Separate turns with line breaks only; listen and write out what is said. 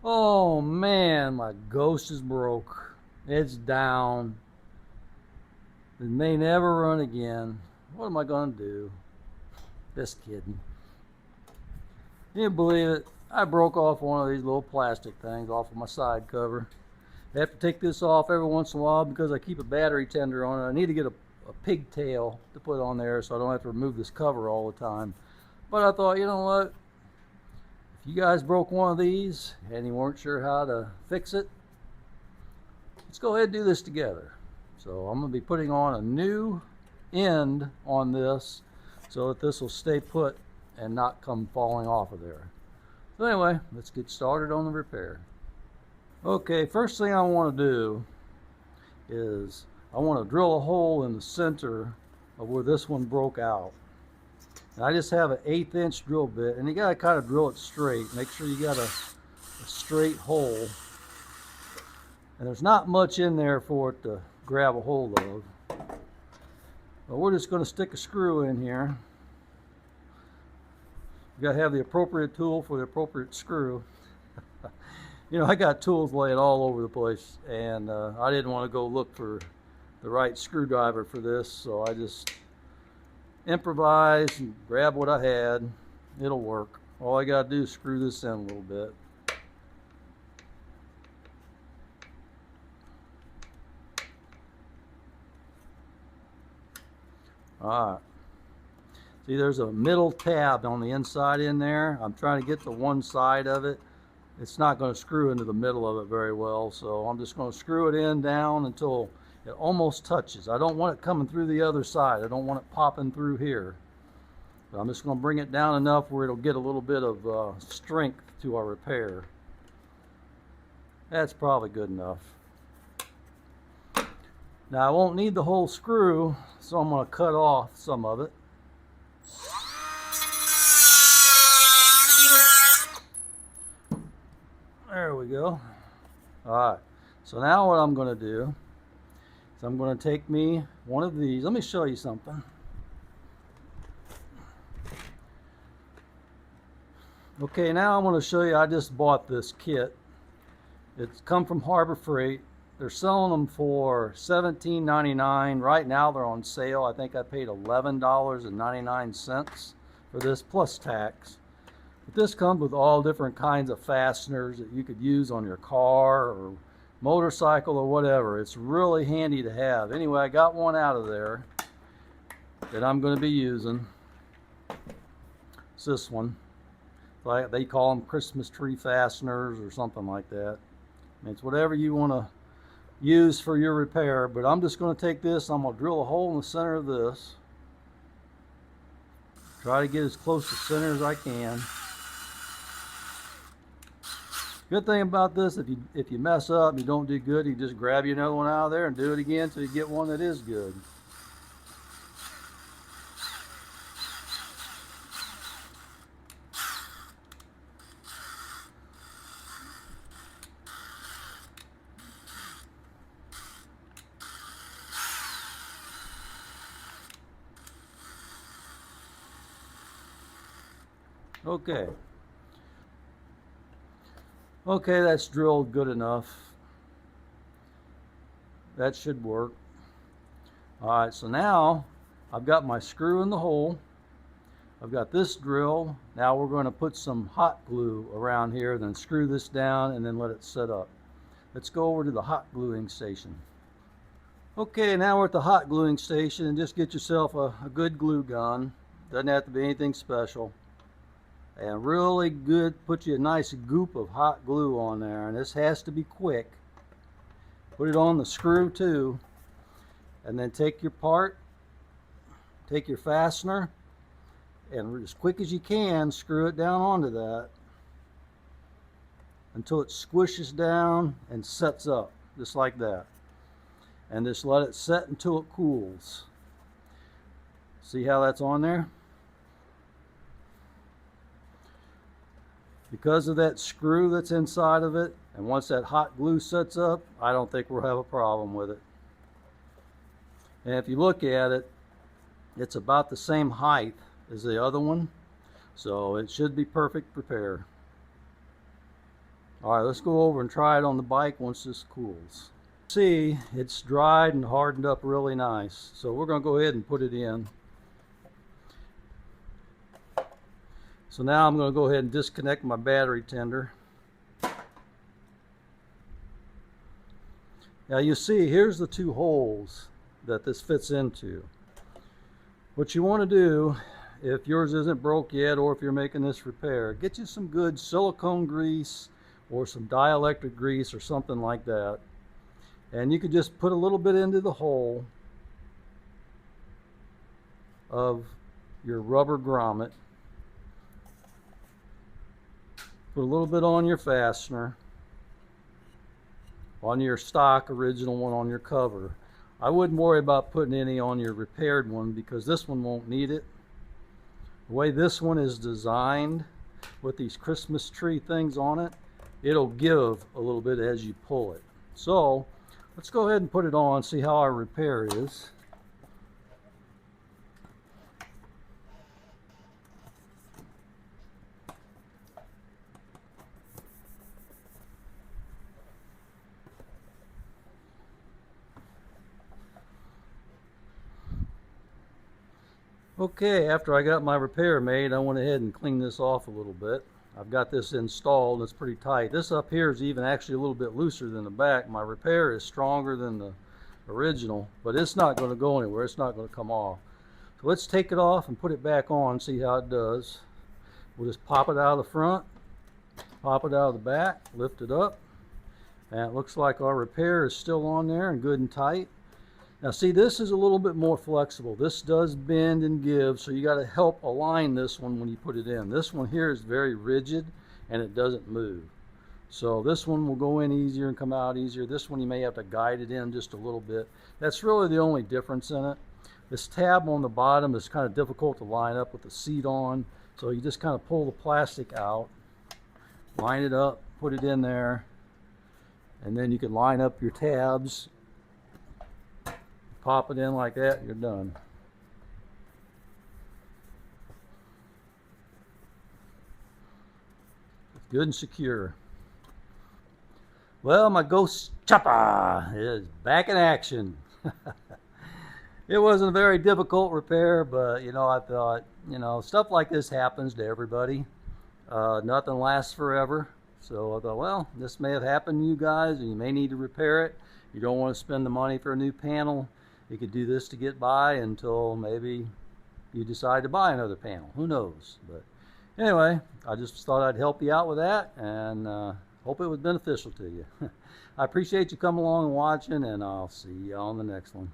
Oh man, my Ghost is broke. It's down. It may never run again. What am I gonna do? Just kidding. Can you believe it? I broke off one of these little plastic things off of my side cover. I have to take this off every once in a while because I keep a battery tender on it. I need to get a pigtail to put on there so I don't have to remove this cover all the time. But I thought, you know what? If you guys broke one of these and you weren't sure how to fix it, let's go ahead and do this together. So I'm going to be putting on a new end on this so that this will stay put and not come falling off of there. So anyway, let's get started on the repair. Okay, first thing I want to do is I want to drill a hole in the center of where this one broke out. And I just have an 1/8 inch drill bit, and you got to kind of drill it straight. Make sure you got a straight hole. And there's not much in there for it to grab a hold of. But we're just going to stick a screw in here. You got to have the appropriate tool for the appropriate screw. You know, I got tools laying all over the place, and I didn't want to go look for the right screwdriver for this, so I just improvised and grabbed what I had. It'll work. All I got to do is screw this in a little bit. Alright. See, there's a middle tab on the inside in there. I'm trying to get to one side of it. It's not going to screw into the middle of it very well, so I'm just going to screw it in down until it almost touches. I don't want it coming through the other side. I don't want it popping through here. So I'm just going to bring it down enough where it'll get a little bit of strength to our repair. That's probably good enough. Now I won't need the whole screw, so I'm going to cut off some of it. There we go. Alright, so now what I'm going to do is I'm going to take me one of these. Let me show you something. Okay, now I'm going to show you, I just bought this kit. It's come from Harbor Freight. They're selling them for $17.99. Right now they're on sale. I think I paid $11.99 for this plus tax. But this comes with all different kinds of fasteners that you could use on your car or motorcycle or whatever. It's really handy to have. Anyway, I got one out of there that I'm going to be using. It's this one. Like they call them Christmas tree fasteners or something like that. I mean, it's whatever you want to use for your repair, but I'm just going to take this, I'm going to drill a hole in the center of this. Try to get as close to center as I can. Good thing about this, if you mess up and you don't do good, you just grab you another one out of there and do it again until you get one that is good. Okay. Okay, that's drilled good enough. That should work. Alright, so now I've got my screw in the hole. I've got this drill. Now we're going to put some hot glue around here, then screw this down and then let it set up. Let's go over to the hot gluing station. Okay, now we're at the hot gluing station, and just get yourself a good glue gun. Doesn't have to be anything special. And really good, put you a nice goop of hot glue on there, and this has to be quick. Put it on the screw too, and then take your part, take your fastener, and as quick as you can screw it down onto that until it squishes down and sets up just like that, and just let it set until it cools. See how that's on there? Because of that screw that's inside of it, and once that hot glue sets up, I don't think we'll have a problem with it. And if you look at it, it's about the same height as the other one, so it should be perfect repair. All right, let's go over and try it on the bike once this cools. See, it's dried and hardened up really nice. So we're going to go ahead and put it in. So now I'm going to go ahead and disconnect my battery tender. Now you see, here's the two holes that this fits into. What you want to do, if yours isn't broke yet or if you're making this repair, get you some good silicone grease or some dielectric grease or something like that. And you can just put a little bit into the hole of your rubber grommet. Put a little bit on your fastener, on your stock original one on your cover. I wouldn't worry about putting any on your repaired one because this one won't need it. The way this one is designed with these Christmas tree things on it, it'll give a little bit as you pull it. So let's go ahead and put it on, see how our repair is. Okay, after I got my repair made, I went ahead and cleaned this off a little bit. I've got this installed, it's pretty tight. This up here is even actually a little bit looser than the back. My repair is stronger than the original, but it's not going to go anywhere. It's not going to come off. So let's take it off and put it back on, see how it does. We'll just pop it out of the front, pop it out of the back, lift it up, and it looks like our repair is still on there and good and tight. Now see, this is a little bit more flexible. This does bend and give, so you got to help align this one when you put it in. This one here is very rigid and it doesn't move. So this one will go in easier and come out easier. This one you may have to guide it in just a little bit. That's really the only difference in it. This tab on the bottom is kind of difficult to line up with the seat on, so you just kind of pull the plastic out, line it up, put it in there, and then you can line up your tabs. Pop it in like that, you're done. It's good and secure. Well, my Ghost Chopper is back in action. It wasn't a very difficult repair, but you know, I thought, you know, stuff like this happens to everybody. Nothing lasts forever. So I thought, well, this may have happened to you guys and you may need to repair it. You don't want to spend the money for a new panel. You could do this to get by until maybe you decide to buy another panel. Who knows? But anyway, I just thought I'd help you out with that and hope it was beneficial to you. I appreciate you coming along and watching, and I'll see you on the next one.